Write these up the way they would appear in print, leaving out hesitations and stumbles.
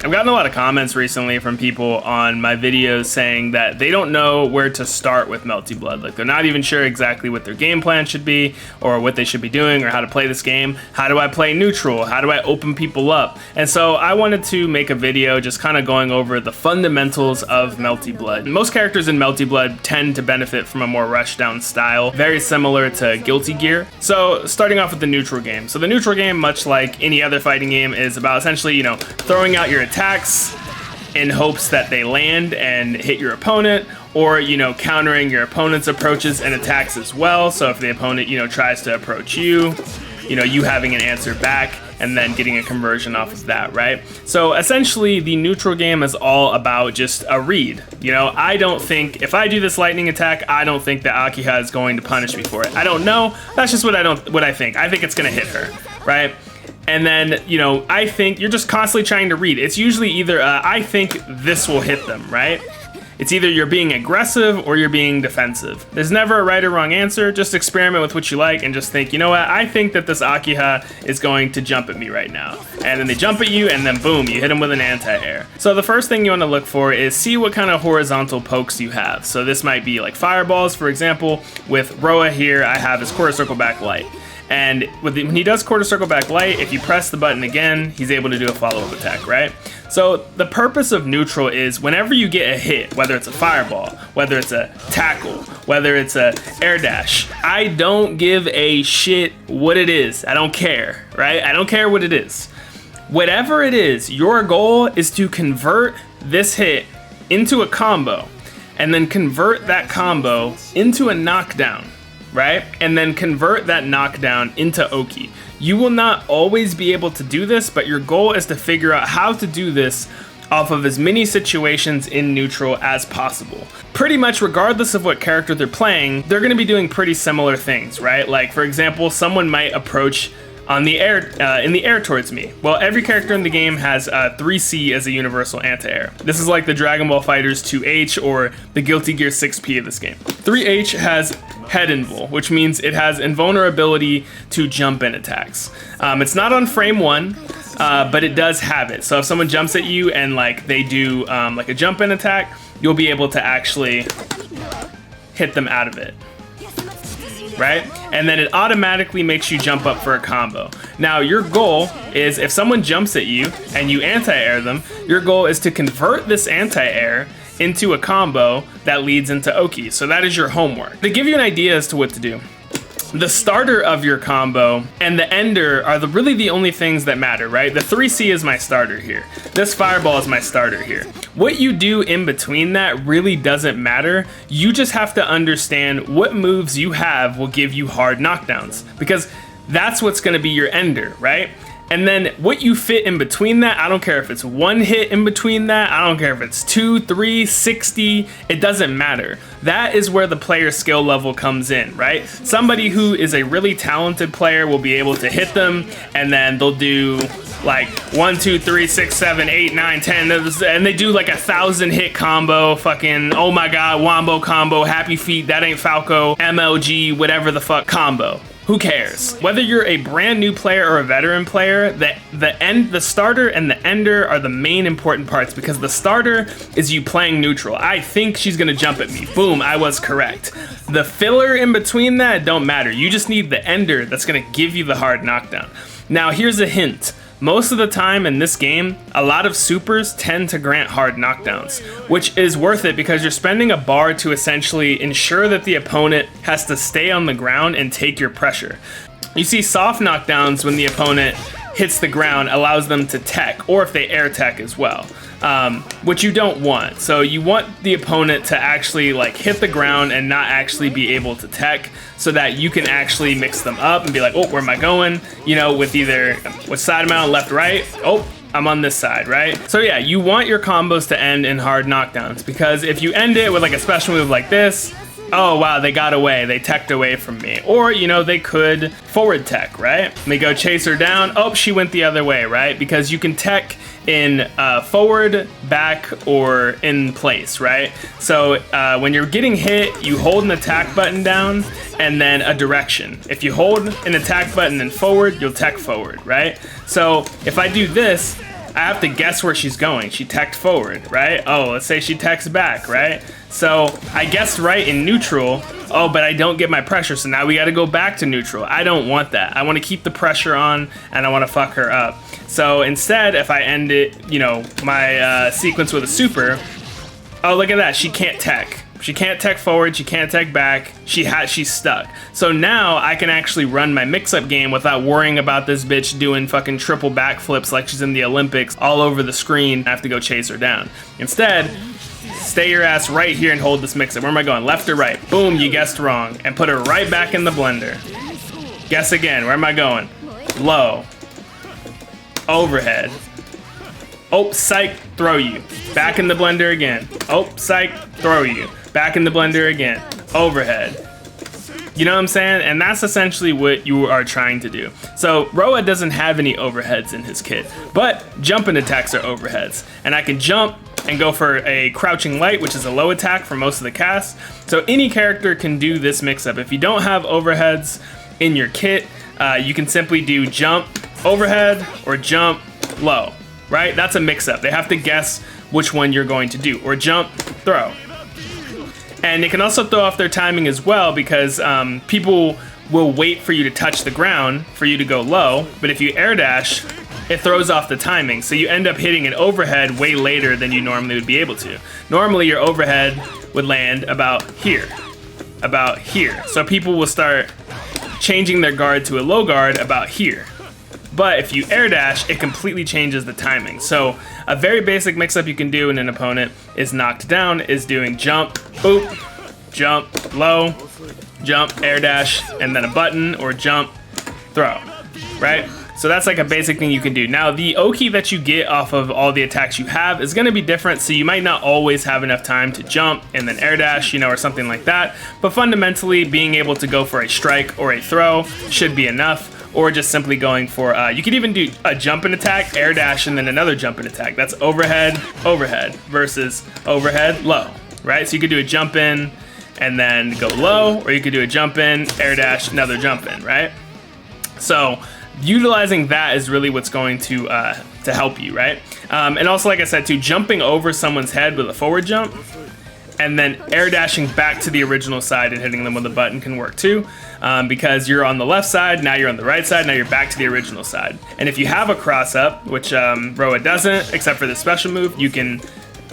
I've gotten a lot of comments recently from people on my videos saying that they don't know where to start with Melty Blood. Like, they're not even sure exactly what their game plan should be or what they should be doing or how to play this game. How do I play neutral? How do I open people up? And so I wanted to make a video just kind of going over the fundamentals of Melty Blood. Most characters in Melty Blood tend to benefit from a more rushdown style, very similar to Guilty Gear. So starting off with the neutral game. So the neutral game, much like any other fighting game, is about essentially, you know, throwing out your attacks in hopes that they land and hit your opponent, or, you know, countering your opponent's approaches and attacks as well. So if the opponent, you know, tries to approach you, you know, you having an answer back and then getting a conversion off of that, right? So essentially the neutral game is all about just a read. You know, I don't think, if I do this lightning attack, I don't think that Akiha is going to punish me for it. I don't know. That's just what I think. I think it's gonna hit her, right? And then, you know, I think you're just constantly trying to read. It's usually either, I think this will hit them, right? It's either you're being aggressive or you're being defensive. There's never a right or wrong answer. Just experiment with what you like and just think, you know what? I think that this Akiha is going to jump at me right now. And then they jump at you and then boom, you hit them with an anti-air. So the first thing you want to look for is see what kind of horizontal pokes you have. So this might be like fireballs, for example. With Roa here, I have his quarter circle back light. And when he does quarter circle back light, if you press the button again, he's able to do a follow-up attack, right? So the purpose of neutral is whenever you get a hit, whether it's a fireball, whether it's a tackle, whether it's a air dash, I don't give a shit what it is. I don't care, right? I don't care what it is. Whatever it is, your goal is to convert this hit into a combo and then convert that combo into a knockdown, right? And then convert that knockdown into Oki. You will not always be able to do this, but your goal is to figure out how to do this off of as many situations in neutral as possible. Pretty much regardless of what character they're playing, they're gonna be doing pretty similar things, right? Like, for example, someone might approach on the air, in the air towards me. Well, every character in the game has 3C as a universal anti-air. This is like the Dragon Ball FighterZ 2H or the Guilty Gear 6P of this game. 3H has head invul, which means it has invulnerability to jump in attacks. It's not on frame 1, but it does have it. So if someone jumps at you and like they do like a jump in attack, you'll be able to actually hit them out of it, right? And then it automatically makes you jump up for a combo. Now your goal is if someone jumps at you and you anti-air them, your goal is to convert this anti-air into a combo that leads into Oki. So that is your homework. To give you an idea as to what to do, the starter of your combo and the ender are really the only things that matter, right? The 3C is my starter here. This fireball is my starter here. What you do in between that really doesn't matter. You just have to understand what moves you have will give you hard knockdowns, because that's what's gonna be your ender, right? And then what you fit in between that, I don't care if it's one hit in between that, I don't care if it's 2, 3, 60, it doesn't matter. That is where the player skill level comes in, right? Somebody who is a really talented player will be able to hit them, and then they'll do like 1, 2, 3, 6, 7, 8, 9, 10, and they do like 1,000 hit combo, fucking, oh my god, wombo combo, happy feet, that ain't Falco, MLG, whatever the fuck combo. Who cares? Whether you're a brand new player or a veteran player, the starter and the ender are the main important parts, because the starter is you playing neutral. I think she's gonna jump at me. Boom, I was correct. The filler in between that don't matter. You just need the ender that's gonna give you the hard knockdown. Now here's a hint. Most of the time in this game, a lot of supers tend to grant hard knockdowns, which is worth it because you're spending a bar to essentially ensure that the opponent has to stay on the ground and take your pressure. You see soft knockdowns when the opponent hits the ground, allows them to tech, or if they air tech as well, which you don't want. So you want the opponent to actually like hit the ground and not actually be able to tech, so that you can actually mix them up and be like, oh, where am I going? You know, with either, what side am I on, left, right? Oh, I'm on this side, right? So yeah, you want your combos to end in hard knockdowns, because if you end it with like a special move like this, oh wow, they got away, they teched away from me. Or, you know, they could forward tech, right? They go chase her down, oh, she went the other way, right? Because you can tech in forward, back, or in place, right? So when you're getting hit, you hold an attack button down and then a direction. If you hold an attack button and forward, you'll tech forward, right? So if I do this, I have to guess where she's going. She teched forward, right? Oh, let's say she techs back, right? So I guessed right in neutral. Oh, but I don't get my pressure, so now we gotta go back to neutral. I don't want that. I wanna keep the pressure on, and I wanna fuck her up. So instead, if I end it, you know, my sequence with a super, oh, look at that, she can't tech. She can't tech forward, she can't tech back, she's stuck. So now I can actually run my mix-up game without worrying about this bitch doing fucking triple backflips like she's in the Olympics all over the screen. I have to go chase her down. Instead, stay your ass right here and hold this mix-up. Where am I going? Left or right? Boom, you guessed wrong. And put her right back in the blender. Guess again. Where am I going? Low. Overhead. Oh, psych, throw you. Back in the blender again. Oh, psych, throw you. Back in the blender again. Overhead. You know what I'm saying? And that's essentially what you are trying to do. So Roa doesn't have any overheads in his kit, but jumping attacks are overheads. And I can jump and go for a crouching light, which is a low attack for most of the cast. So any character can do this mix-up. If you don't have overheads in your kit, you can simply do jump, overhead, or jump, low, right? That's a mix-up. They have to guess which one you're going to do, or jump, throw. And it can also throw off their timing as well, because people will wait for you to touch the ground for you to go low, but if you air dash, it throws off the timing. So you end up hitting an overhead way later than you normally would be able to. Normally your overhead would land about here. So people will start changing their guard to a low guard about here. But if you air dash, it completely changes the timing. So a very basic mix-up you can do in an opponent is knocked down, is doing jump, boop, jump, low, jump, air dash, and then a button, or jump, throw, right? So that's like a basic thing you can do. Now, the Oki that you get off of all the attacks you have is gonna be different, so you might not always have enough time to jump and then air dash, you know, or something like that. But fundamentally, being able to go for a strike or a throw should be enough. Or just simply going for, you could even do a jump and attack, air dash, and then another jump and attack. That's overhead, overhead, versus overhead, low, right? So you could do a jump in and then go low, or you could do a jump in, air dash, another jump in, right? So utilizing that is really what's going to help you, right? And also, like I said, too, jumping over someone's head with a forward jump, and then air dashing back to the original side and hitting them with a button can work too, because you're on the left side, now you're on the right side, now you're back to the original side. And if you have a cross up, which Roa doesn't, except for the special move, you can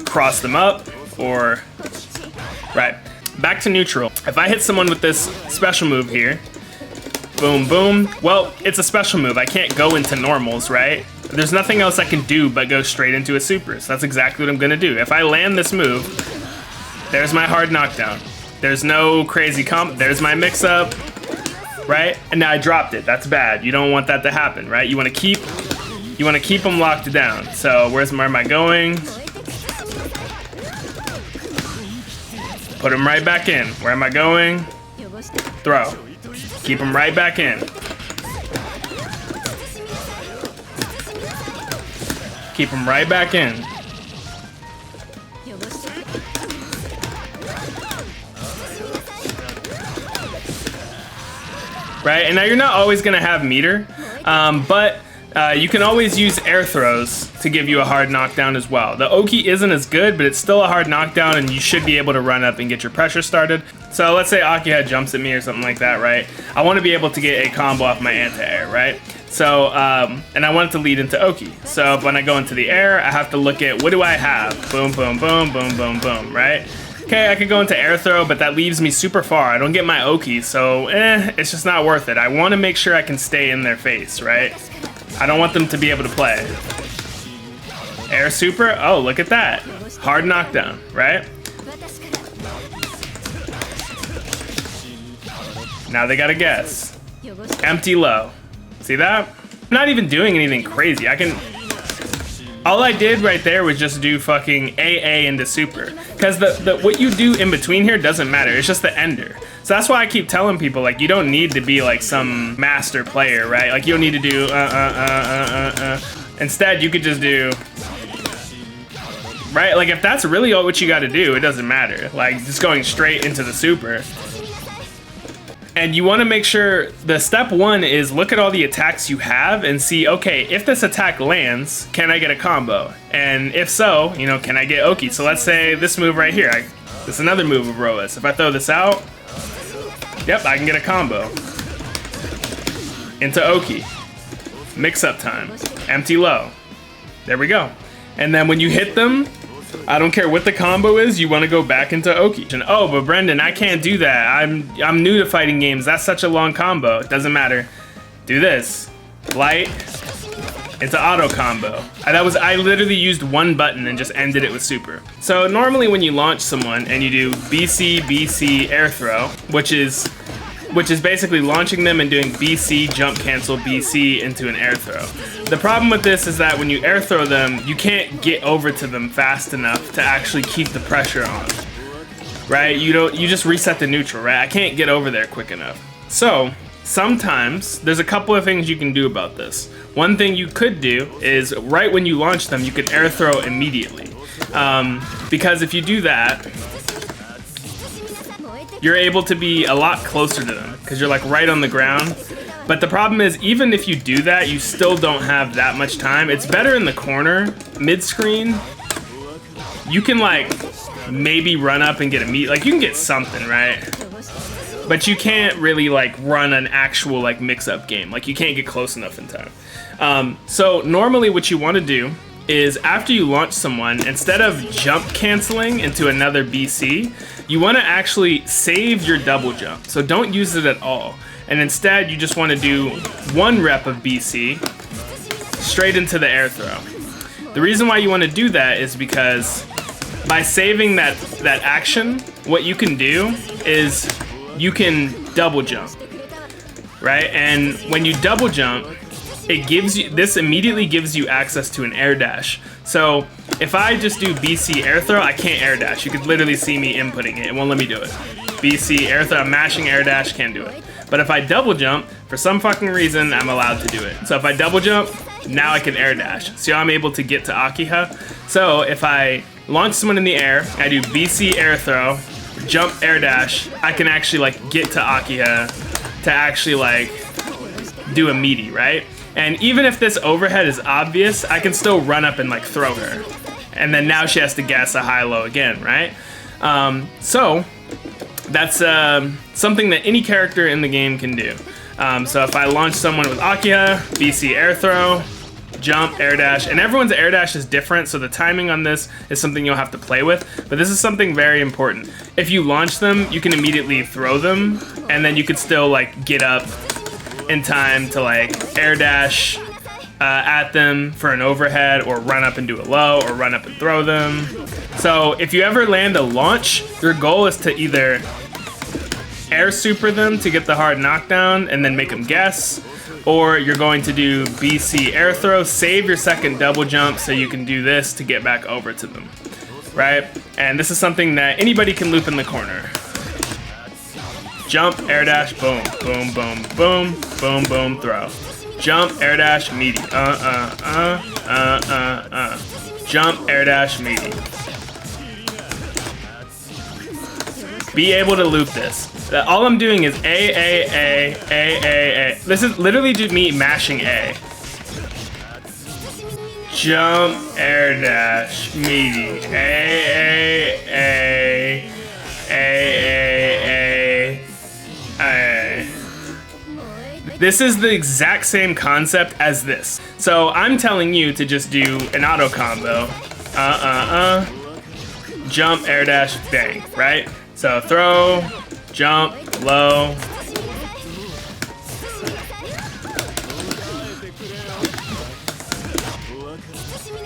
cross them up, or, right. Back to neutral. If I hit someone with this special move here, boom, boom, well, it's a special move. I can't go into normals, right? There's nothing else I can do but go straight into a super. So that's exactly what I'm gonna do. If I land this move, there's my hard knockdown. There's no crazy comp. There's my mix-up, right? And now I dropped it. That's bad. You don't want that to happen, right? You want to keep them locked down. So where am I going? Put them right back in. Where am I going? Throw. Keep them right back in. Keep them right back in. Right, and now you're not always gonna have meter, but you can always use air throws to give you a hard knockdown as well. The Oki isn't as good, but it's still a hard knockdown, and you should be able to run up and get your pressure started. So let's say Aki had jumps at me or something like that, right? I want to be able to get a combo off my anti-air, right? So, and I want it to lead into Oki. So when I go into the air, I have to look at, what do I have? Boom, boom, boom, boom, boom, boom, right? Okay, I could go into air throw, but that leaves me super far. I don't get my Oki, so it's just not worth it. I want to make sure I can stay in their face, right? I don't want them to be able to play. Air super, oh, look at that. Hard knockdown, right? Now they gotta guess. Empty low. See that? I'm not even doing anything crazy. All I did right there was just do fucking AA into super. Because what you do in between here doesn't matter. It's just the ender. So that's why I keep telling people, like, you don't need to be like some master player, right? Like, you don't need to do Instead, you could just do, right? Like, if that's really all what you gotta do, it doesn't matter. Like, just going straight into the super. And you want to make sure the step one is look at all the attacks you have and see, okay, if this attack lands, can I get a combo? And if so, you know, can I get Oki? So let's say this move right here, this is another move of Roas. If I throw this out, yep, I can get a combo. Into Oki. Mix up time. Empty low. There we go. And then when you hit them, I don't care what the combo is, you want to go back into Oki. And oh, but Brendan, I can't do that. I'm new to fighting games. That's such a long combo. It doesn't matter. Do this. Light into auto combo. I literally used one button and just ended it with super. So normally when you launch someone and you do BC, BC, air throw, which is basically launching them and doing BC, jump cancel, BC into an air throw. The problem with this is that when you air throw them, you can't get over to them fast enough to actually keep the pressure on, right? You just reset the neutral, right? I can't get over there quick enough. So sometimes there's a couple of things you can do about this. One thing you could do is right when you launch them, you can air throw immediately. Because if you do that, you're able to be a lot closer to them because you're like right on the ground. But the problem is, even if you do that, you still don't have that much time. It's better in the corner, mid-screen. You can like maybe run up and get a meet. Like you can get something, right? But you can't really like run an actual like mix-up game. Like you can't get close enough in time. So normally what you want to do is after you launch someone, instead of jump canceling into another BC, you want to actually save your double jump. So don't use it at all. And instead you just want to do one rep of BC straight into the air throw. The reason why you want to do that is because by saving that action, what you can do is you can double jump, right? And when you double jump, this immediately gives you access to an air dash. So if I just do BC air throw, I can't air dash. You could literally see me inputting it. It won't let me do it. BC air throw, I'm mashing air dash, can't do it. But if I double jump, for some fucking reason, I'm allowed to do it. So if I double jump, now I can air dash. So I'm able to get to Akiha. So if I launch someone in the air, I do BC air throw, jump air dash, I can actually like get to Akiha to actually like do a meaty, right? And even if this overhead is obvious, I can still run up and like throw her. And then now she has to guess a high-low again, right? So that's something that any character in the game can do. So if I launch someone with Akiha, BC air throw, jump, air dash, and everyone's air dash is different, so the timing on this is something you'll have to play with, but this is something very important. If you launch them, you can immediately throw them, and then you could still like get up in time to like air dash at them for an overhead, or run up and do a low, or run up and throw them. So if you ever land a launch, your goal is to either air super them to get the hard knockdown and then make them guess, or you're going to do BC air throw, save your second double jump so you can do this to get back over to them, right? And this is something that anybody can loop in the corner. Jump, air dash, boom, boom, boom, boom, boom, boom, throw. Jump, air dash, meaty. Jump, air dash, meaty. Be able to loop this. All I'm doing is A. This is literally just me mashing A. Jump, air dash, meaty. A. This is the exact same concept as this. So I'm telling you to just do an auto combo. Jump, air dash, bang, right? So throw, jump, low.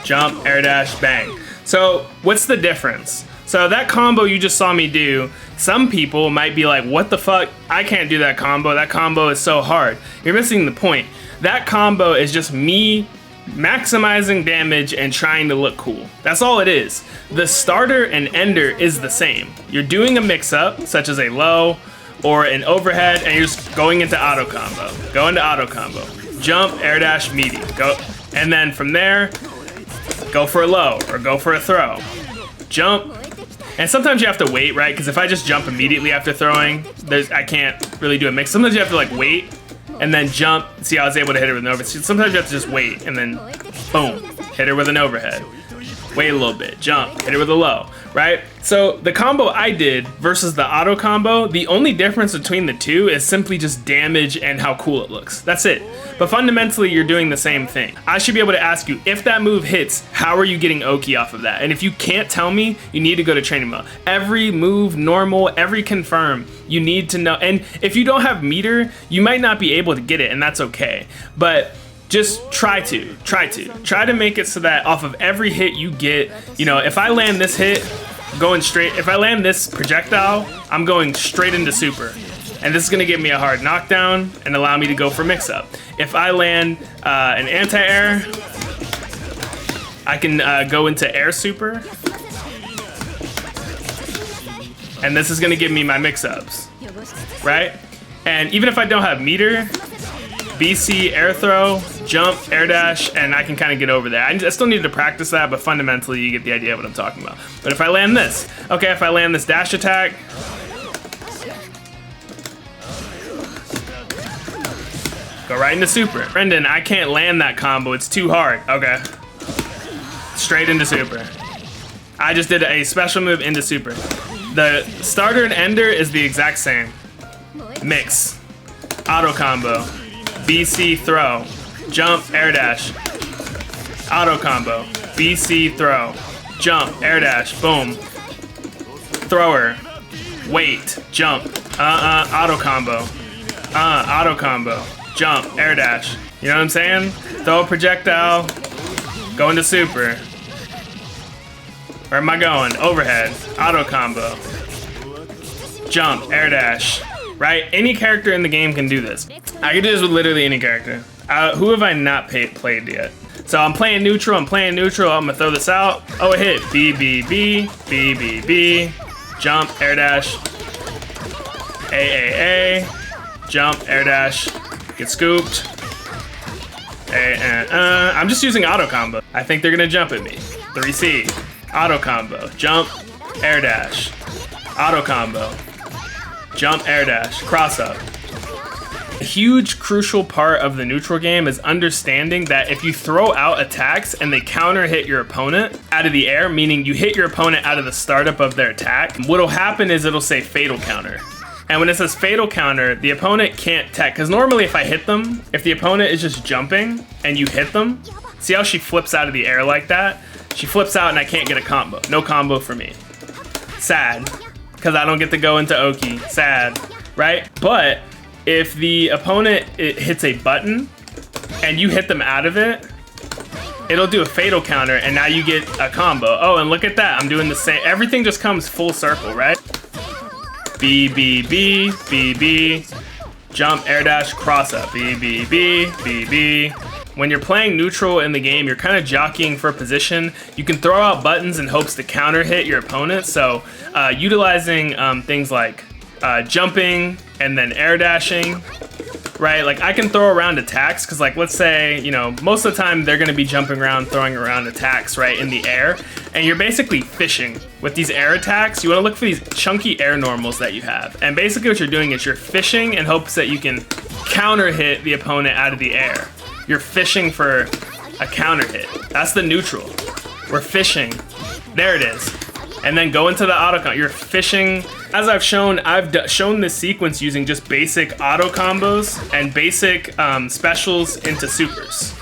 Jump, air dash, bang. So what's the difference? So that combo you just saw me do, some people might be like, what the fuck? I can't do that combo. That combo is so hard. You're missing the point. That combo is just me maximizing damage and trying to look cool. That's all it is. The starter and ender is the same. You're doing a mix-up, such as a low or an overhead, and you're just going into auto combo. Go into auto combo. Jump, air dash, meaty. Go, and then from there, go for a low or go for a throw. Jump, And sometimes you have to wait, right? Because if I just jump immediately after throwing, I can't really do a mix. Sometimes you have to like wait and then jump. See, I was able to hit her with an overhead. Sometimes you have to just wait and then boom, hit her with an overhead. Wait a little bit, jump, hit her with a low, right? So the combo I did versus the auto combo, the only difference between the two is simply just damage and how cool it looks. That's it. But fundamentally, you're doing the same thing. I should be able to ask you, if that move hits, how are you getting Oki off of that? And if you can't tell me, you need to go to training mode. Every move, normal, every confirm, you need to know. And if you don't have meter, you might not be able to get it, and that's okay. But just try to make it so that off of every hit you get, you know, if I land this hit, going straight, if I land this projectile, I'm going straight into super. And this is gonna give me a hard knockdown and allow me to go for mix up. If I land an anti-air, I can go into air super. And this is gonna give me my mix ups, right? And even if I don't have meter, BC, air throw, jump, air dash, and I can kind of get over there. I still need to practice that, but fundamentally you get the idea of what I'm talking about. But if I land this, okay, if I land this dash attack, go right into super. Brendan, I can't land that combo, it's too hard. Okay, straight into super. I just did a special move into super. The starter and ender is the exact same. Mix, auto combo, BC throw, jump, air dash, auto combo, BC throw, jump, air dash, boom, thrower, wait, jump, auto combo, jump, air dash. You know what I'm saying? Throw a projectile, go into super. Where am I going? Overhead, auto combo, jump, air dash. Right? Any character in the game can do this. I can do this with literally any character. Who have I not played yet? So I'm playing neutral, I'm gonna throw this out. Oh, it hit. B, B, B, B, B, B, jump, air dash, A, jump, air dash, get scooped. I'm just using auto combo. I think they're gonna jump at me. 3C, auto combo, jump, air dash, auto combo, jump, air dash, cross up. A huge crucial part of the neutral game is understanding that if you throw out attacks and they counter hit your opponent out of the air, meaning you hit your opponent out of the startup of their attack, what'll happen is it'll say fatal counter. And when it says fatal counter, the opponent can't tech, because normally if I hit them, if the opponent is just jumping and you hit them, see how she flips out of the air like that? She flips out and I can't get a combo. No combo for me. Sad. Because I don't get to go into Oki. Sad, right? But if the opponent hits a button and you hit them out of it, it'll do a fatal counter and now you get a combo. Oh, and look at that. I'm doing the same. Everything just comes full circle, right? B, B, B, B, B, jump, air dash, cross up. B, B, B, B, B. When you're playing neutral in the game, you're kind of jockeying for position. You can throw out buttons in hopes to counter hit your opponent. So utilizing things like jumping and then air dashing, right? Like I can throw around attacks because like, let's say, you know, most of the time they're gonna be jumping around, throwing around attacks, right, in the air. And you're basically fishing with these air attacks. You wanna look for these chunky air normals that you have. And basically what you're doing is you're fishing in hopes that you can counter hit the opponent out of the air. You're fishing for a counter hit. That's the neutral. We're fishing. There it is. And then go into the auto combo. You're fishing. As I've shown, shown this sequence using just basic auto combos and basic specials into supers,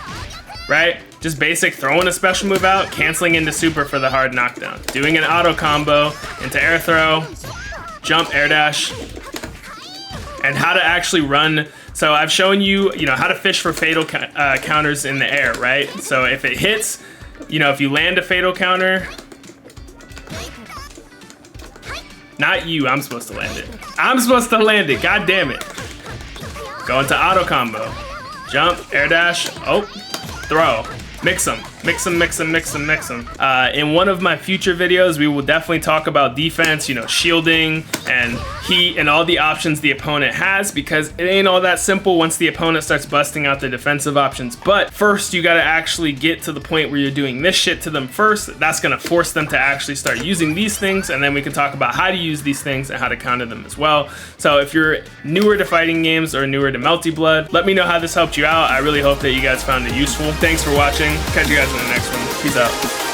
right? Just basic throwing a special move out, canceling into super for the hard knockdown. Doing an auto combo into air throw, jump, air dash, and how to actually run. So I've shown you, how to fish for fatal counters in the air, right? So if it hits, if you land a fatal counter, not you, I'm supposed to land it. I'm supposed to land it, god damn it. Go into auto combo. Jump, air dash, oh, throw. Mix them. Mix them, mix them, mix them, mix them. In one of my future videos, we will definitely talk about defense, you know, shielding and heat and all the options the opponent has, because it ain't all that simple once the opponent starts busting out their defensive options. But first, you gotta actually get to the point where you're doing this shit to them first. That's gonna force them to actually start using these things, and then we can talk about how to use these things and how to counter them as well. So if you're newer to fighting games or newer to Melty Blood, let me know how this helped you out. I really hope that you guys found it useful. Thanks for watching. Catch you guys in the next one. Peace out.